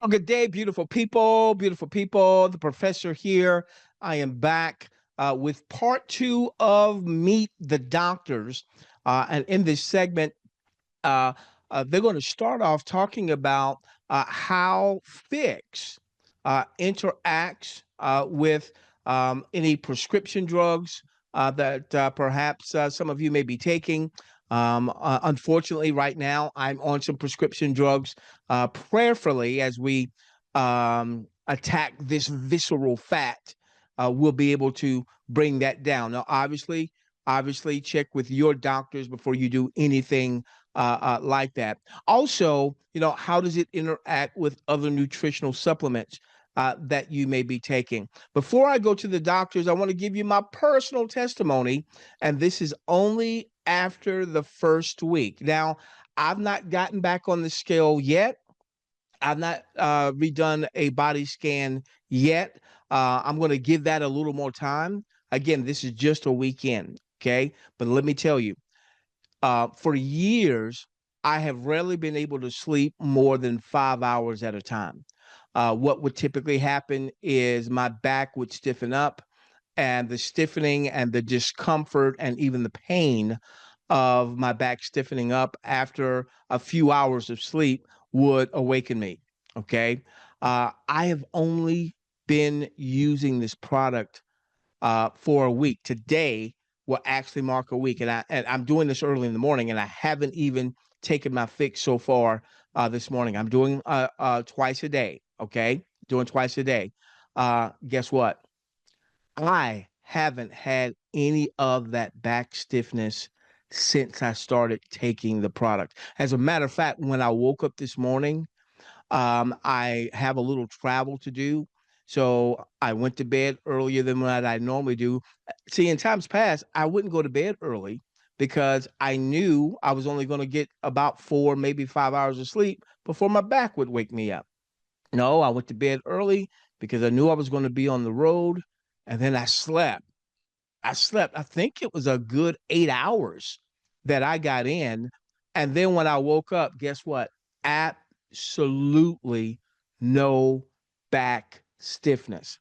Well, good day, beautiful people, beautiful people. The professor here. I am back with part two of Meet the Doctors. And in this segment, uh, they're going to start off talking about how pHix interacts with any prescription drugs that perhaps some of you may be taking. Unfortunately, right now, I'm on some prescription drugs. Prayerfully, as we attack this visceral fat, we'll be able to bring that down. Now, obviously, check with your doctors before you do anything like that. Also, how does it interact with other nutritional supplements that you may be taking? Before I go to the doctors, I want to give you my personal testimony, and this is only after the first week. Now, I've not gotten back on the scale yet. I've not redone a body scan yet. I'm going to give that a little more time. Again, this is just a weekend, okay? But let me tell you, for years, I have rarely been able to sleep more than 5 hours at a time. What would typically happen is my back would stiffen up, and the stiffening and the discomfort and even the pain of my back stiffening up after a few hours of sleep would awaken me. Okay. I have only been using this product for a week. Today will actually mark a week, and I'm doing this early in the morning, and I haven't even taken my fix so far this morning. I'm doing twice a day. Okay, doing twice a day. Guess what? I haven't had any of that back stiffness since I started taking the product. As a matter of fact, when I woke up this morning, I have a little travel to do. So I went to bed earlier than what I normally do. See, in times past, I wouldn't go to bed early because I knew I was only going to get about 4, maybe 5 hours of sleep before my back would wake me up. No, I went to bed early because I knew I was going to be on the road. And then I slept. I think it was a good 8 hours that I got in. And then when I woke up, guess what? Absolutely no back stiffness.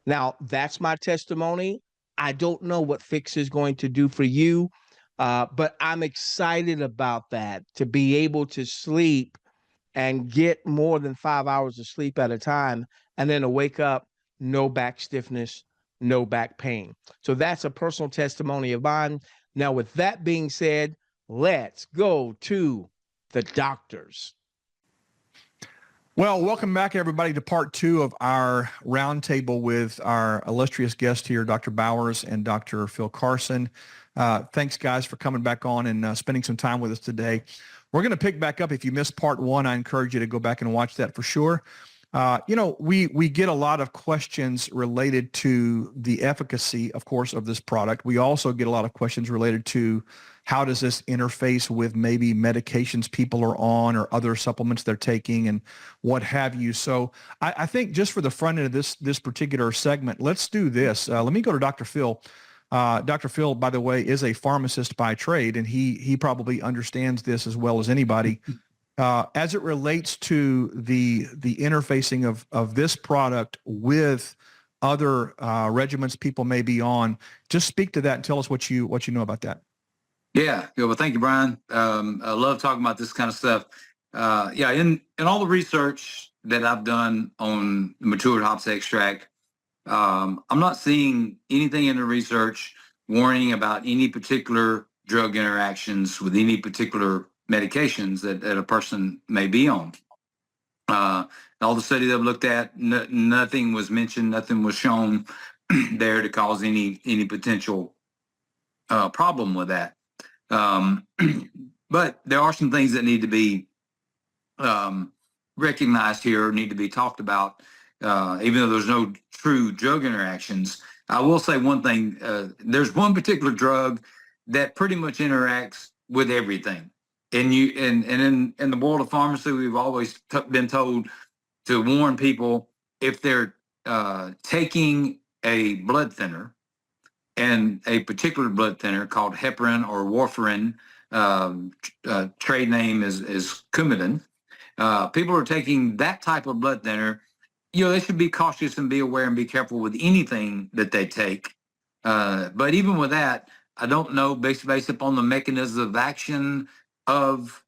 Now, that's my testimony. I don't know what pHix is going to do for you, but I'm excited about that to be able to sleep and get more than 5 hours of sleep at a time, and then to wake up, no back stiffness, no back pain. So that's a personal testimony of mine. Now, with that being said, let's go to the doctors. Well, welcome back, everybody, to part two of our roundtable with our illustrious guest here, Dr. Bowers and Dr. Phil Carson. Thanks, guys, for coming back on and spending some time with us today. We're going to pick back up. If you missed part one, I encourage you to go back and watch that for sure. We get a lot of questions related to the efficacy, of course, of this product. We also get a lot of questions related to how does this interface with maybe medications people are on or other supplements they're taking and what have you. So I think just for the front end of this particular segment, let's do this. Let me go to Dr. Phil. Dr. Phil, by the way, is a pharmacist by trade, and he probably understands this as well as anybody. As it relates to the interfacing of this product with other regimens people may be on, just speak to that and tell us what you know about that. Yeah. Well, thank you, Brian. I love talking about this kind of stuff. In all the research that I've done on matured hops extract, I'm not seeing anything in the research warning about any particular drug interactions with any particular medications that a person may be on. All the studies I've looked at, nothing was mentioned, nothing was shown there to cause any potential problem with that. But there are some things that need to be recognized here, need to be talked about, even though there's no true drug interactions. I will say one thing, there's one particular drug that pretty much interacts with everything. And in the world of pharmacy, we've always been told to warn people if they're taking a blood thinner, and a particular blood thinner called heparin or warfarin, trade name is Coumadin. People are taking that type of blood thinner. They should be cautious and be aware and be careful with anything that they take. But even with that, I don't know, based upon the mechanism of action of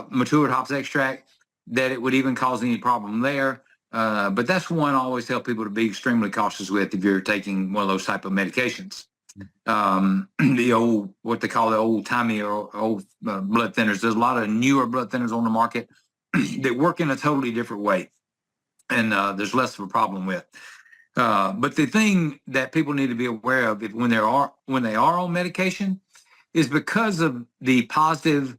matured hops extract, that it would even cause any problem there. But that's one I always tell people to be extremely cautious with if you're taking one of those type of medications. The old, what they call the old-timey or old blood thinners. There's a lot of newer blood thinners on the market that work in a totally different way, and there's less of a problem with. But the thing that people need to be aware of when they are on medication is because of the positive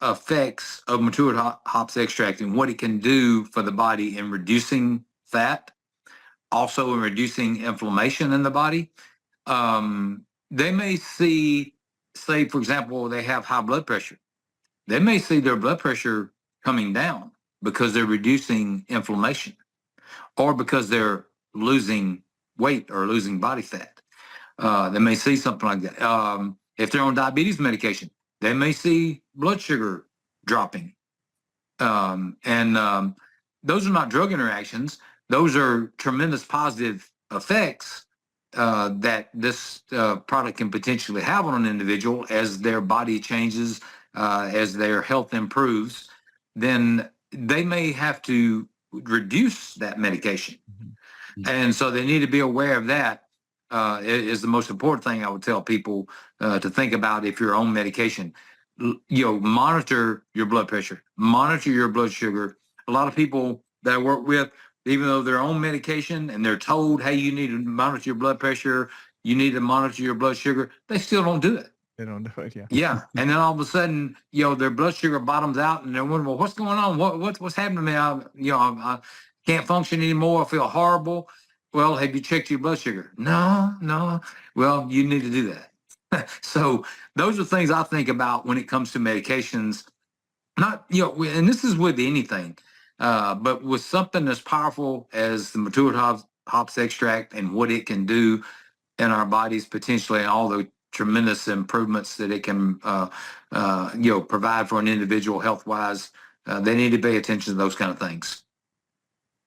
effects of matured hops extract and what it can do for the body in reducing fat, also in reducing inflammation in the body. They may see, say, for example, they have high blood pressure. They may see their blood pressure coming down because they're reducing inflammation, or because they're losing weight or losing body fat. They may see something like that. If they're on diabetes medication, they may see blood sugar dropping. And those are not drug interactions. Those are tremendous positive effects that this product can potentially have on an individual as their body changes, as their health improves. Then they may have to reduce that medication. And so they need to be aware of that. Is the most important thing I would tell people to think about if you're on medication. Monitor your blood pressure, monitor your blood sugar. A lot of people that I work with, even though they're on medication and they're told, hey, you need to monitor your blood pressure, you need to monitor your blood sugar, they still don't do it. They don't do it, yeah. Yeah, and then all of a sudden, their blood sugar bottoms out, and they're wondering, well, what's going on? What's happening to me? I can't function anymore. I feel horrible. Well, have you checked your blood sugar? No. Well, you need to do that. So those are things I think about when it comes to medications. Not, and this is with anything, but with something as powerful as the matured hops extract and what it can do in our bodies potentially, and all the tremendous improvements that it can, provide for an individual health-wise, they need to pay attention to those kind of things.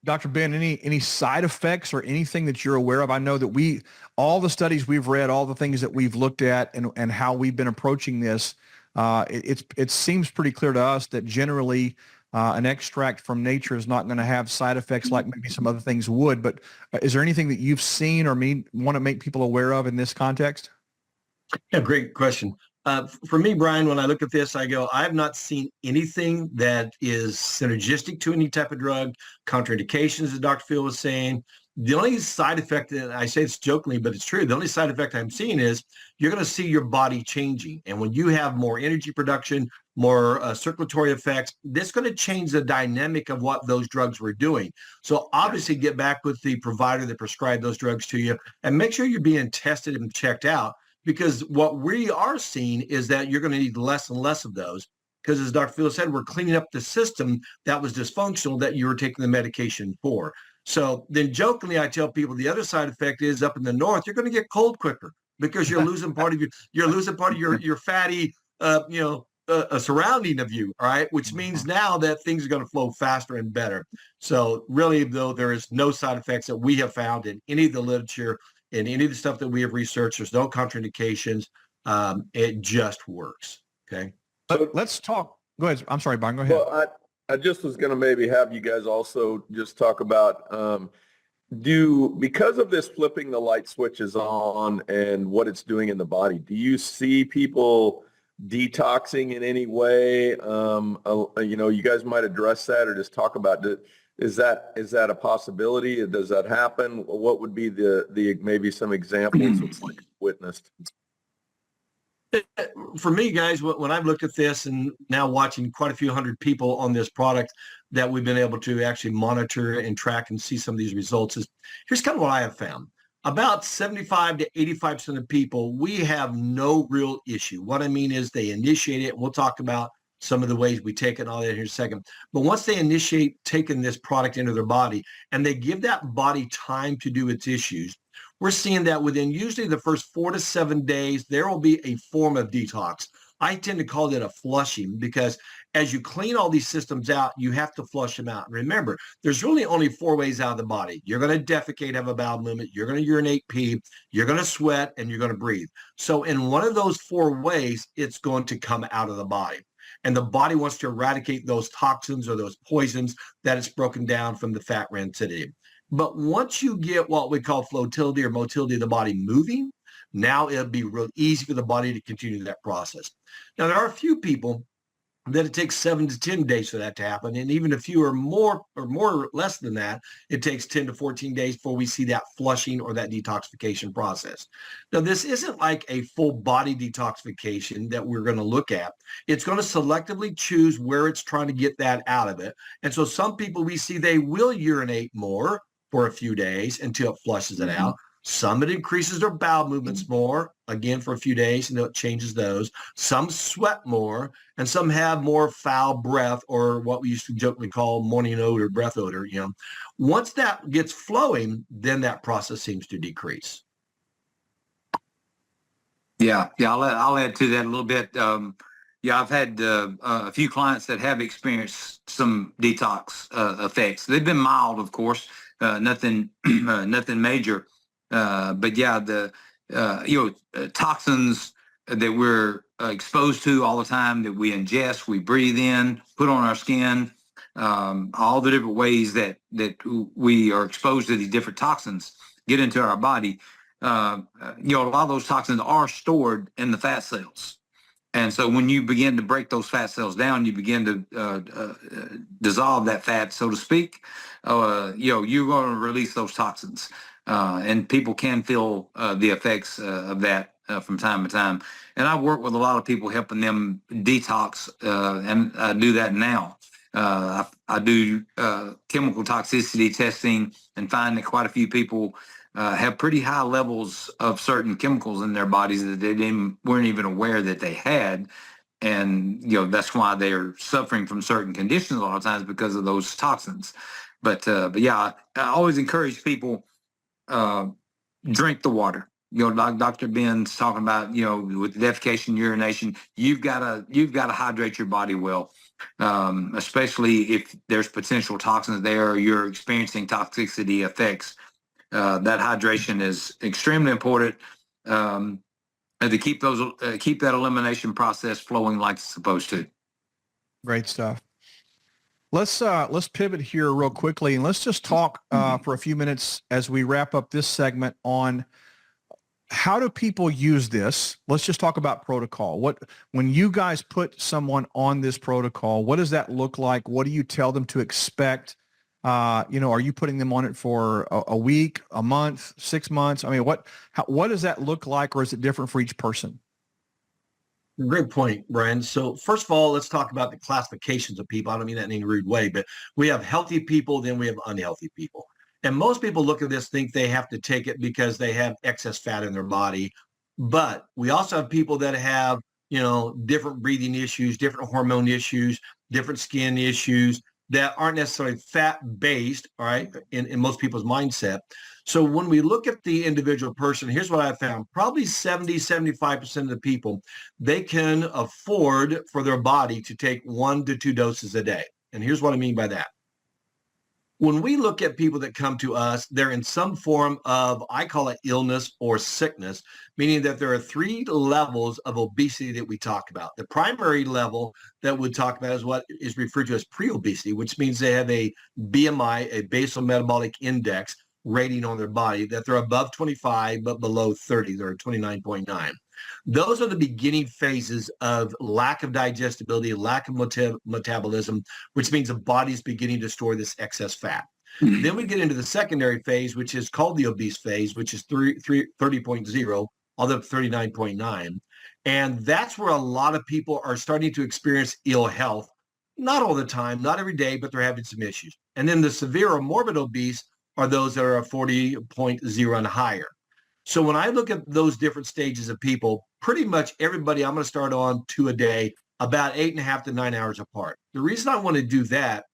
Dr. Ben, any side effects or anything that you're aware of? I know that all the studies we've read, all the things that we've looked at and how we've been approaching this, it seems pretty clear to us that generally an extract from nature is not going to have side effects like maybe some other things would. But is there anything that you've seen or want to make people aware of in this context? Yeah, great question. For me, Brian, when I look at this, I go, I have not seen anything that is synergistic to any type of drug, contraindications, as Dr. Phil was saying. The only side effect, and I say this jokingly, but it's true, the only side effect I'm seeing is you're going to see your body changing. And when you have more energy production, more circulatory effects, this is going to change the dynamic of what those drugs were doing. So obviously get back with the provider that prescribed those drugs to you and make sure you're being tested and checked out. Because what we are seeing is that you're going to need less and less of those. Because as Dr. Phil said, we're cleaning up the system that was dysfunctional that you were taking the medication for. So then jokingly, I tell people the other side effect is up in the north, you're going to get cold quicker because you're losing part of your fatty, surrounding of you. All right. Which means now that things are going to flow faster and better. So really, though, there is no side effects that we have found in any of the literature. In any of the stuff that we have researched, there's no contraindications. It just works. Okay. Let's talk. Go ahead. I'm sorry, Brian. Go ahead. Well, I just was going to maybe have you guys also just talk about because of this flipping the light switches on and what it's doing in the body, do you see people detoxing in any way? You guys might address that or just talk about it. Is that a possibility? Does that happen? What would be the maybe some examples of like witnessed? For me, guys, when I've looked at this and now watching quite a few hundred people on this product that we've been able to actually monitor and track and see some of these results, here's kind of what I have found. About 75 to 85% of people, we have no real issue. What I mean is they initiate it. And we'll talk about some of the ways we take it and all that here in a second. But once they initiate taking this product into their body and they give that body time to do its issues, we're seeing that within usually the first 4 to 7 days, there will be a form of detox. I tend to call it a flushing because as you clean all these systems out, you have to flush them out. And remember, there's really only 4 ways out of the body. You're going to defecate, have a bowel movement. You're going to urinate, pee. You're going to sweat, and you're going to breathe. So in one of those 4 ways, it's going to come out of the body. And the body wants to eradicate those toxins or those poisons that it's broken down from the fat rancidity. But once you get what we call flotility or motility of the body moving, now it'll be real easy for the body to continue that process. Now, there are a few people that it takes 7 to 10 days for that to happen. And even if you are more or less than that, it takes 10 to 14 days before we see that flushing or that detoxification process. Now, this isn't like a full body detoxification that we're going to look at. It's going to selectively choose where it's trying to get that out of it. And so some people we see they will urinate more for a few days until it flushes it out. Some it increases their bowel movements more, again, for a few days, and it changes those. Some sweat more, and some have more foul breath, or what we used to jokingly call morning odor, breath odor. Once that gets flowing, then that process seems to decrease. Yeah. I'll add to that a little bit. I've had a few clients that have experienced some detox effects. They've been mild, of course, nothing major. But yeah, the toxins that we're exposed to all the time, that we ingest, we breathe in, put on our skin, all the different ways that we are exposed to these different toxins get into our body. A lot of those toxins are stored in the fat cells. And so when you begin to break those fat cells down, you begin to dissolve that fat, so to speak. You're going to release those toxins. And people can feel the effects of that from time to time. And I work with a lot of people helping them detox, and I do that now. I do chemical toxicity testing and find that quite a few people have pretty high levels of certain chemicals in their bodies that they weren't even aware that they had. And, that's why they're suffering from certain conditions a lot of times, because of those toxins. But yeah, I always encourage people, drink the water. Dr. Ben's talking about, with defecation, urination, you've got to hydrate your body well, especially if there's potential toxins there, or you're experiencing toxicity effects. That hydration is extremely important, and to keep that elimination process flowing like it's supposed to. Great stuff. Let's pivot here real quickly, and let's just talk for a few minutes as we wrap up this segment on how do people use this. Let's just talk about protocol. When you guys put someone on this protocol, what does that look like? What do you tell them to expect? Are you putting them on it for a week, a month, 6 months? I mean, what does that look like, or is it different for each person? Great point, Brian. So first of all, let's talk about the classifications of people. I don't mean that in any rude way, but we have healthy people, then we have unhealthy people. And most people look at this, think they have to take it because they have excess fat in their body. But we also have people that have, different breathing issues, different hormone issues, different skin issues that aren't necessarily fat-based, all right, in most people's mindset. So when we look at the individual person, here's what I found. Probably 75% of the people, they can afford for their body to take 1 to 2 doses a day. And here's what I mean by that. When we look at people that come to us, they're in some form of, I call it illness or sickness, meaning that there are 3 levels of obesity that we talk about. The primary level that we talk about is what is referred to as pre-obesity, which means they have a BMI, a basal metabolic index rating on their body, that they're above 25 but below 30. They're 29.9. Those are the beginning phases of lack of digestibility, lack of metabolism, which means the body's beginning to store this excess fat. Then we get into the secondary phase, which is called the obese phase, which is 30.0, all the 39.9. And that's where a lot of people are starting to experience ill health. Not all the time, not every day, but they're having some issues. And then the severe or morbid obese are those that are 40.0 and higher. So when I look at those different stages of people, pretty much everybody I'm going to start on 2 a day, about 8.5 to 9 hours apart. The reason I want to do that,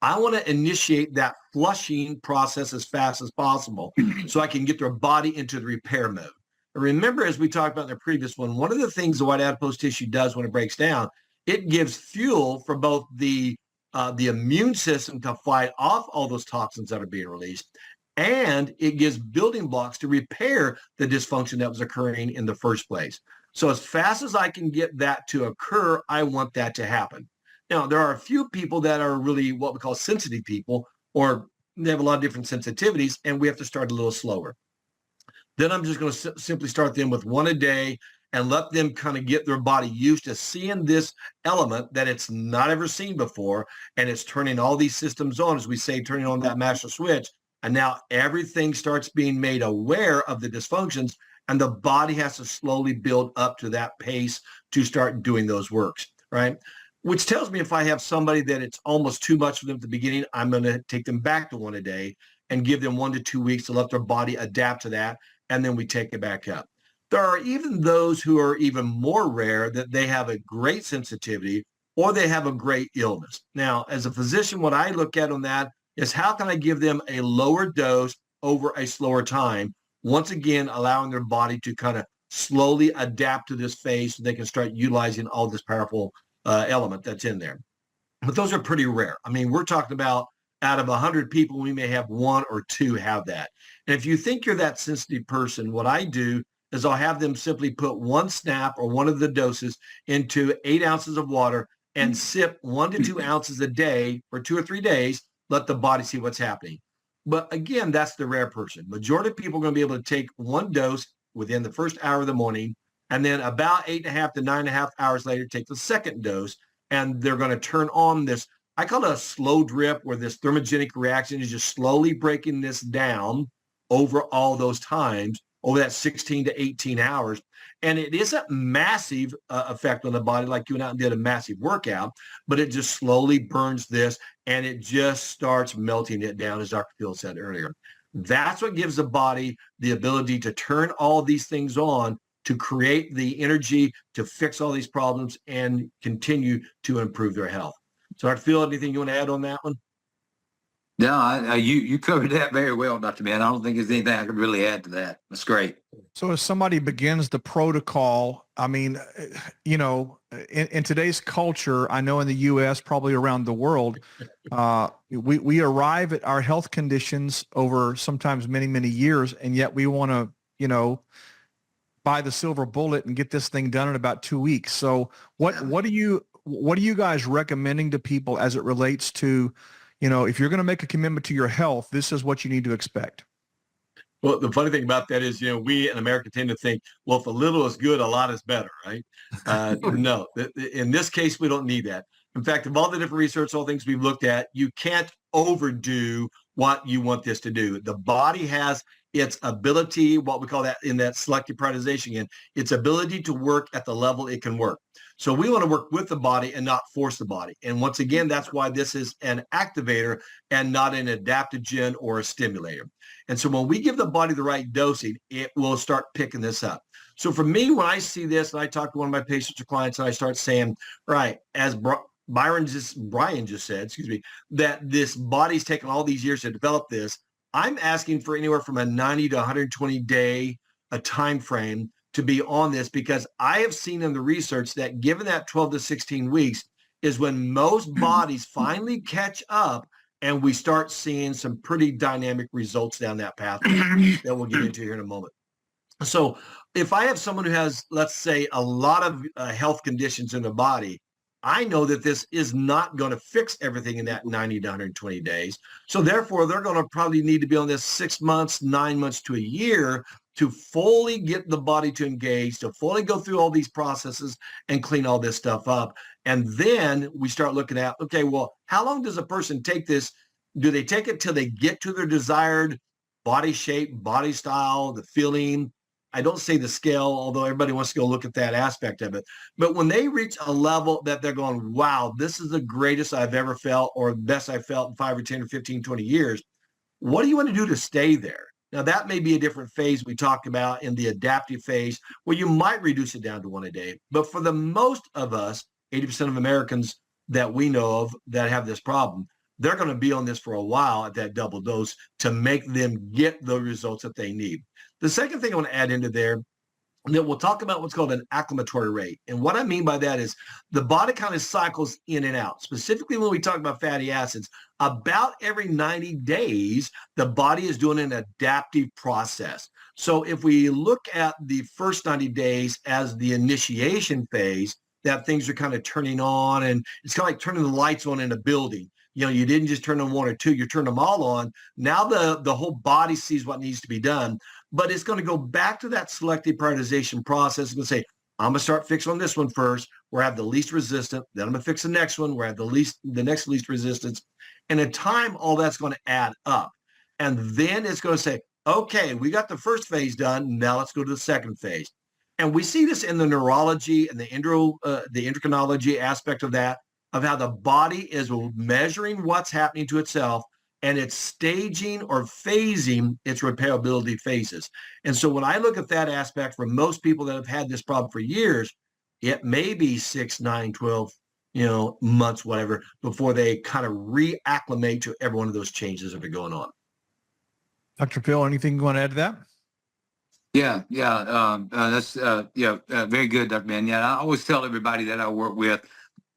I want to initiate that flushing process as fast as possible so I can get their body into the repair mode. And remember, as we talked about in the previous one of the things the white adipose tissue does when it breaks down, it gives fuel for both the immune system to fight off all those toxins that are being released, and it gives building blocks to repair the dysfunction that was occurring in the first place. So as fast as I can get that to occur, I want that to happen. Now, there are a few people that are really what we call sensitive people, or they have a lot of different sensitivities, and we have to start a little slower. Then I'm just going to simply start them with one a day and let them kind of get their body used to seeing this element that it's not ever seen before. And it's turning all these systems on, as we say, turning on that master switch. And now everything starts being made aware of the dysfunctions, and the body has to slowly build up to that pace to start doing those works, right? Which tells me if I have somebody that it's almost too much for them at the beginning, I'm going to take them back to one a day and give them 1 to 2 weeks to let their body adapt to that. And then we take it back up. There are even those who are even more rare, that they have a great sensitivity or they have a great illness. Now, as a physician, what I look at on that is how can I give them a lower dose over a slower time? Once again, allowing their body to kind of slowly adapt to this phase so they can start utilizing all this powerful element that's in there. But those are pretty rare. I mean, we're talking about out of 100 people, we may have 1 or 2 have that. And if you think you're that sensitive person, what I do is I'll have them simply put 1 snap or one of the doses into 8 ounces of water and sip 1 to 2 ounces a day for 2 or 3 days, let the body see what's happening. But again, that's the rare person. Majority of people are going to be able to take 1 dose within the first hour of the morning, and then about 8.5 to 9.5 hours later, take the second dose, and they're going to turn on this, I call it a slow drip, where this thermogenic reaction is just slowly breaking this down over all those times, over that 16 to 18 hours. And it isn't massive effect on the body like you went out and did a massive workout, but it just slowly burns this, and it just starts melting it down, as Dr. Phil said earlier. That's what gives the body the ability to turn all these things on, to create the energy to fix all these problems and continue to improve their health. So Dr. Phil, anything you want to add on that one? No, you covered that very well, Dr. Ben. I don't think there's anything I could really add to that. That's great. So as somebody begins the protocol, I mean, you know, in today's culture, I know in the U.S., probably around the world, we arrive at our health conditions over sometimes many, many years, and yet we want to, you know, buy the silver bullet and get this thing done in about 2 weeks. So what are you guys recommending to people as it relates to, you know, if you're going to make a commitment to your health, this is what you need to expect? Well, the funny thing about that is, you know, we in America tend to think, well, if a little is good, a lot is better, right? No, in this case, we don't need that. In fact, of all the different research, all things we've looked at, you can't overdo what you want this to do. The body has its ability, what we call that in that selective prioritization again, its ability to work at the level it can work. So we want to work with the body and not force the body. And once again, that's why this is an activator and not an adaptogen or a stimulator. And so when we give the body the right dosing, it will start picking this up. So for me, when I see this and I talk to one of my patients or clients and I start saying, right, as Brian just said, excuse me, that this body's taken all these years to develop this, I'm asking for anywhere from a 90 to 120 day a time frame to be on this, because I have seen in the research that given that 12 to 16 weeks is when most bodies finally catch up and we start seeing some pretty dynamic results down that path that we'll get into here in a moment. So if I have someone who has, let's say, a lot of health conditions in the body, I know that this is not going to fix everything in that 90 to 120 days. So therefore, they're going to probably need to be on this 6 months, 9 months to a year to fully get the body to engage, to fully go through all these processes and clean all this stuff up. And then we start looking at, okay, well, how long does a person take this? Do they take it till they get to their desired body shape, body style, the feeling? I don't say the scale, although everybody wants to go look at that aspect of it. But when they reach a level that they're going, wow, this is the greatest I've ever felt, or the best I've felt in 5 or 10 or 15, 20 years, what do you want to do to stay there? Now, that may be a different phase we talked about in the adaptive phase, where you might reduce it down to 1 a day. But for the most of us, 80% of Americans that we know of that have this problem, they're going to be on this for a while at that double dose to make them get the results that they need. The second thing I want to add into there And then we'll talk about what's called an acclimatory rate. And what I mean by that is the body kind of cycles in and out. Specifically, when we talk about fatty acids, about every 90 days, the body is doing an adaptive process. So if we look at the first 90 days as the initiation phase, that things are kind of turning on, and it's kind of like turning the lights on in a building. You know, you didn't just turn on one or two, you turned them all on. Now the whole body sees what needs to be done. But it's going to go back to that selective prioritization process. It's going to say, I'm going to start fixing on this one first, where I have the least resistant. Then I'm going to fix the next one, where I have the next least resistance. And in time, all that's going to add up. And then it's going to say, okay, we got the first phase done. Now let's go to the second phase. And we see this in the neurology and the endocrinology aspect of that, of how the body is measuring what's happening to itself, and it's staging or phasing its repairability phases. And so when I look at that aspect, for most people that have had this problem for years, it may be 6, 9, 12, months, whatever, before they kind of reacclimate to every one of those changes that are going on. Dr. Phil, anything you want to add to that? Yeah, that's very good, Dr. Ben. Yeah, I always tell everybody that I work with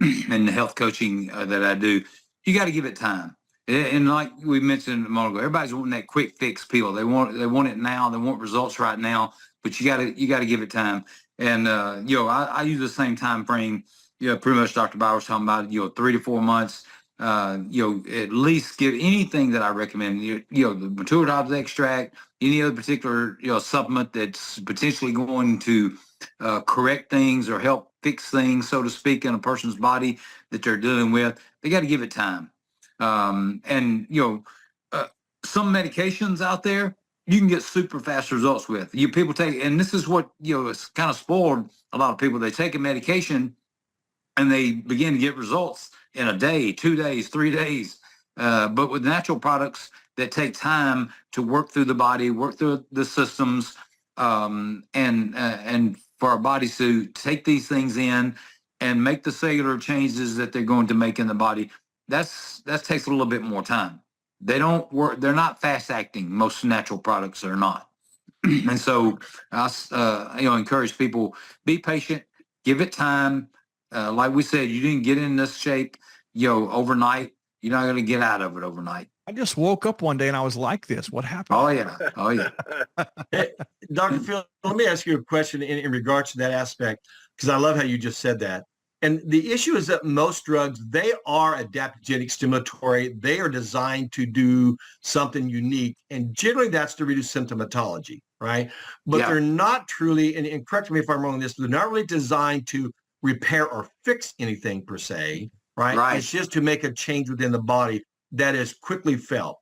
in the health coaching that I do, you got to give it time. And like we mentioned a moment ago, everybody's wanting that quick fix pill. They want it now. They want results right now. But you got to give it time. And I use the same time frame. Pretty much Dr. Bauer's talking about 3 to 4 months. At least give anything that I recommend. The matured hops extract, any other particular supplement that's potentially going to correct things or help fix things, so to speak, in a person's body that they're dealing with. They got to give it time. Some medications out there you can get super fast results with. People take, and this is what it's kind of spoiled a lot of people. They take a medication and they begin to get results in a day, 2 days, 3 days. But with natural products that take time to work through the body, work through the systems, and for our bodies to take these things in and make the cellular changes that they're going to make in the body, that takes a little bit more time. They don't work. They're not fast acting. Most natural products are not. And so I encourage people, be patient, give it time. Like we said, you didn't get in this shape, overnight. You're not going to get out of it overnight. I just woke up one day and I was like this. What happened? Oh yeah. Hey, Dr. Phil, let me ask you a question in regards to that aspect, because I love how you just said that. And the issue is that most drugs, they are adaptogenic stimulatory. They are designed to do something unique. And generally that's to reduce symptomatology, right? But they're not truly, and correct me if I'm wrong on this, they're not really designed to repair or fix anything per se, right? It's just to make a change within the body that is quickly felt.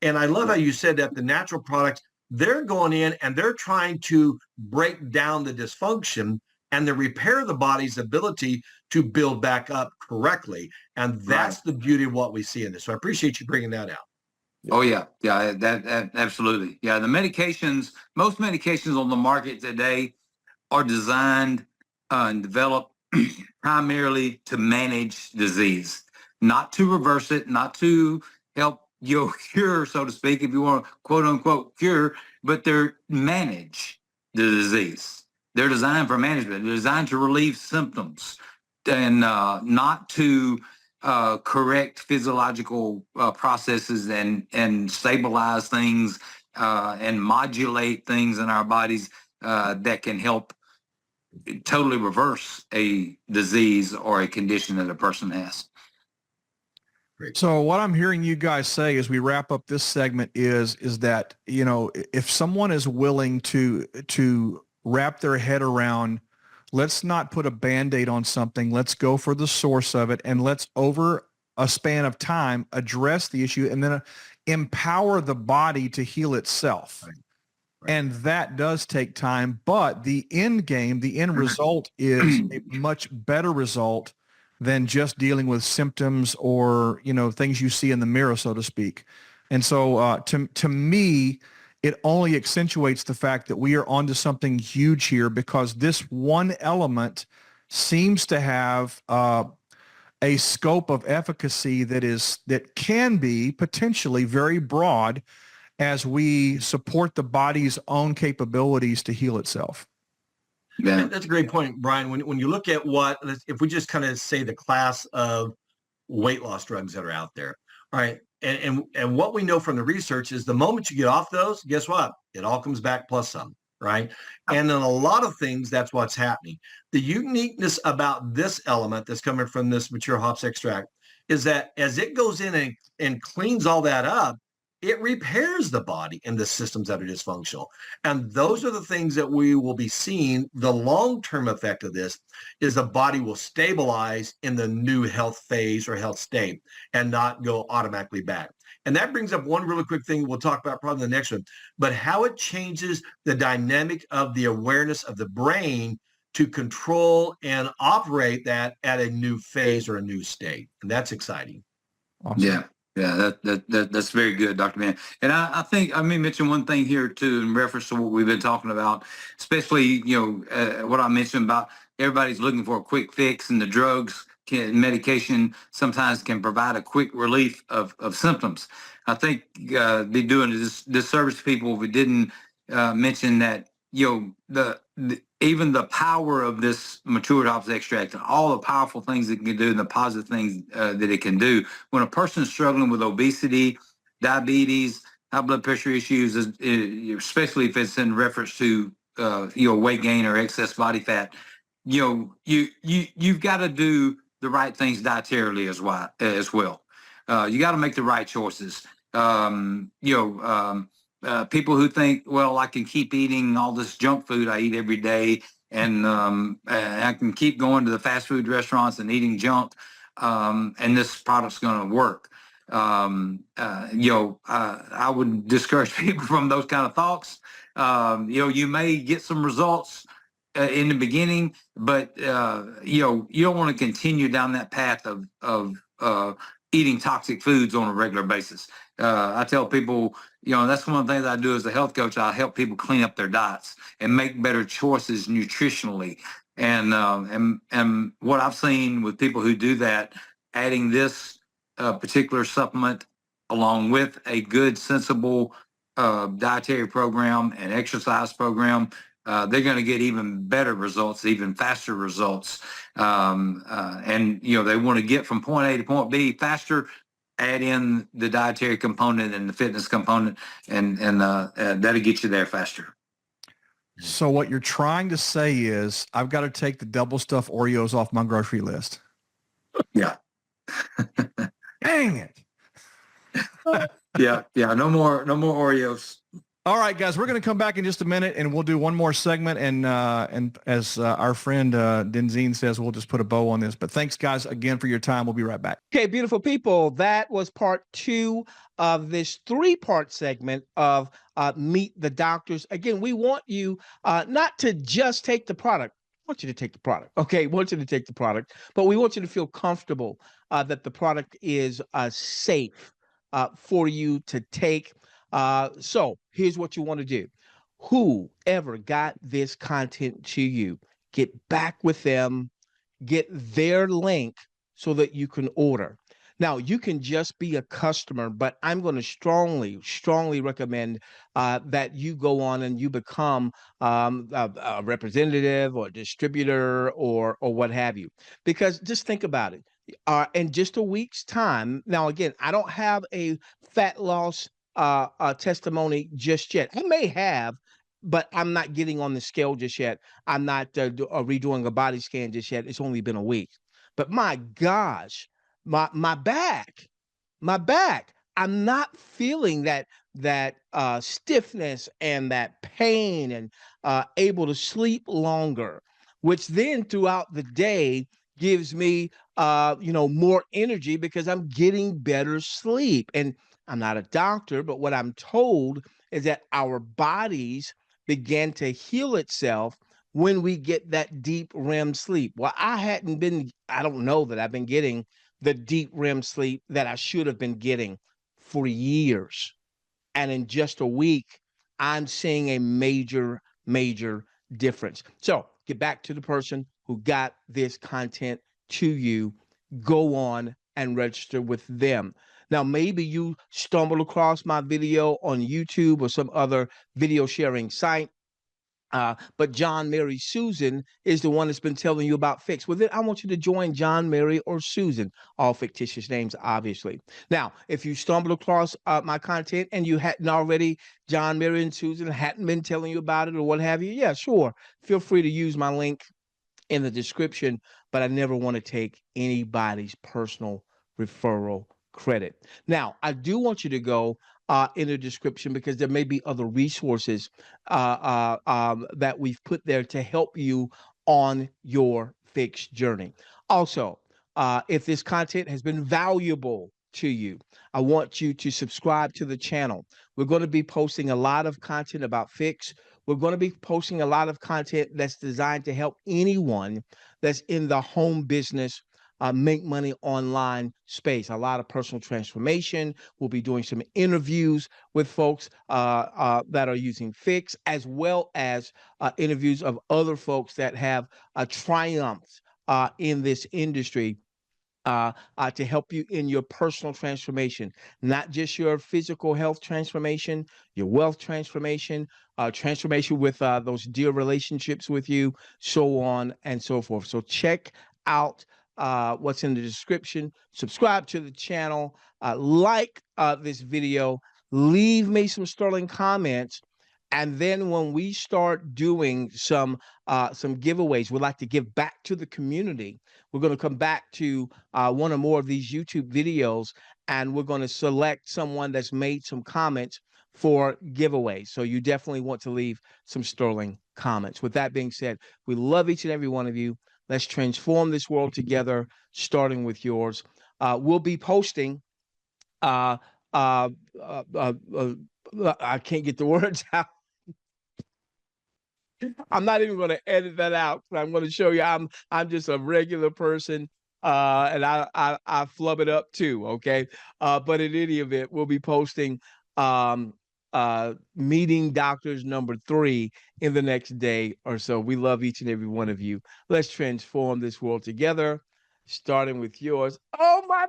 And I love how you said that the natural products, they're going in and they're trying to break down the dysfunction and to repair the body's ability to build back up correctly. And that's the beauty of what we see in this. So I appreciate you bringing that out. Oh yeah. That absolutely. Yeah. The medications, most medications on the market today are designed and developed primarily to manage disease, not to reverse it, not to help cure, so to speak, if you want to quote unquote cure, but they're manage the disease. They're designed for management. They're designed to relieve symptoms and not to correct physiological processes and stabilize things and modulate things in our bodies that can help totally reverse a disease or a condition that a person has. Great. So what I'm hearing you guys say as we wrap up this segment is that, if someone is willing to wrap their head around, let's not put a Band-Aid on something, let's go for the source of it, and let's over a span of time address the issue and then empower the body to heal itself. Right. And that does take time, but the end game, the end result is a much better result than just dealing with symptoms or, things you see in the mirror, so to speak. And so to me, it only accentuates the fact that we are onto something huge here, because this one element seems to have a scope of efficacy that can be potentially very broad as we support the body's own capabilities to heal itself. Yeah. That's a great point, Brian. When you look at if we just kind of say the class of weight loss drugs that are out there, all right, and what we know from the research is the moment you get off those, guess what? It all comes back plus some, right? And in a lot of things, that's what's happening. The uniqueness about this element that's coming from this mature hops extract is that as it goes in and cleans all that up, it repairs the body and the systems that are dysfunctional. And those are the things that we will be seeing. The long-term effect of this is the body will stabilize in the new health phase or health state and not go automatically back. And that brings up one really quick thing we'll talk about probably in the next one, but how it changes the dynamic of the awareness of the brain to control and operate that at a new phase or a new state. And that's exciting. Awesome. Yeah. Yeah, that's very good, Dr. Mann. And I think I may mention one thing here too in reference to what we've been talking about, especially, what I mentioned about everybody's looking for a quick fix, and the drugs medication sometimes can provide a quick relief of symptoms. I think be doing this disservice to people if we didn't mention that, even the power of this matured hops extract and all the powerful things it can do and the positive things that it can do. When a person is struggling with obesity, diabetes, high blood pressure issues, especially if it's in reference to weight gain or excess body fat, you've got to do the right things dietarily as well. You got to make the right choices. People who think, well, I can keep eating all this junk food I eat every day, and I can keep going to the fast food restaurants and eating junk, and this product's going to work. I would discourage people from those kind of thoughts. You may get some results in the beginning, but you don't want to continue down that path of eating toxic foods on a regular basis. I tell people, that's one of the things I do as a health coach. I help people clean up their diets and make better choices nutritionally. And what I've seen with people who do that, adding this particular supplement along with a good, sensible dietary program and exercise program, they're going to get even better results, even faster results. And they want to get from point A to point B faster. Add in the dietary component and the fitness component, and that'll get you there faster. So what you're trying to say is I've got to take the double stuffed Oreos off my grocery list. Yeah. Dang it. Yeah. No more Oreos. All right, guys, we're going to come back in just a minute, and we'll do one more segment. And as our friend Denzine says, we'll just put a bow on this. But thanks, guys, again for your time. We'll be right back. Okay, beautiful people. That was part 2 of this 3-part segment of Meet the Doctors. Again, we want you not to just take the product. I want you to take the product. Okay, we want you to take the product, but we want you to feel comfortable that the product is safe for you to take. So here's what you want to do. Whoever got this content to you, get back with them, get their link so that you can order. Now, you can just be a customer, but I'm going to strongly recommend that you go on and you become a representative or distributor or what have you. Because just think about it. In just a week's time, now, again, I don't have a fat loss testimony just yet. I may have, but I'm not getting on the scale just yet. I'm not redoing a body scan just yet. It's only been a week. But my gosh, my back, I'm not feeling that stiffness and that pain, and able to sleep longer, which then throughout the day gives me more energy because I'm getting better sleep. And I'm not a doctor, but what I'm told is that our bodies begin to heal itself when we get that deep REM sleep. Well, I don't know that I've been getting the deep REM sleep that I should have been getting for years. And in just a week, I'm seeing a major difference. So get back to the person who got this content to you. Go on and register with them. Now, maybe you stumbled across my video on YouTube or some other video sharing site, But John, Mary, Susan is the one that's been telling you about pHix. Well, then I want you to join John, Mary, or Susan, all fictitious names, obviously. Now, if you stumbled across my content and you hadn't already, John, Mary, and Susan hadn't been telling you about it or what have you, yeah, sure. Feel free to use my link in the description, but I never want to take anybody's personal referral credit. Now, I do want you to go in the description because there may be other resources that we've put there to help you on your pHix journey. Also, if this content has been valuable to you, I want you to subscribe to the channel. We're going to be posting a lot of content about pHix. We're going to be posting a lot of content that's designed to help anyone that's in the home business make money online space. A lot of personal transformation. We'll be doing some interviews with folks that are using pHix, as well as interviews of other folks that have triumphed in this industry to help you in your personal transformation, not just your physical health transformation, your wealth transformation, transformation with those dear relationships with you, so on and so forth. So check out what's in the description. Subscribe to the channel, like this video, leave me some sterling comments. And then when we start doing some giveaways, we'd like to give back to the community. We're going to come back to one or more of these YouTube videos, and we're going to select someone that's made some comments for giveaways. So you definitely want to leave some sterling comments. With that being said, we love each and every one of you. Let's transform this world together, starting with yours. We'll be posting. I can't get the words out. I'm not even going to edit that out. I'm going to show you I'm just a regular person, and I flub it up too. Okay, but in any event, we'll be posting meeting doctors number 3 in the next day or so. We love each and every one of you. Let's transform this world together, starting with yours. Oh my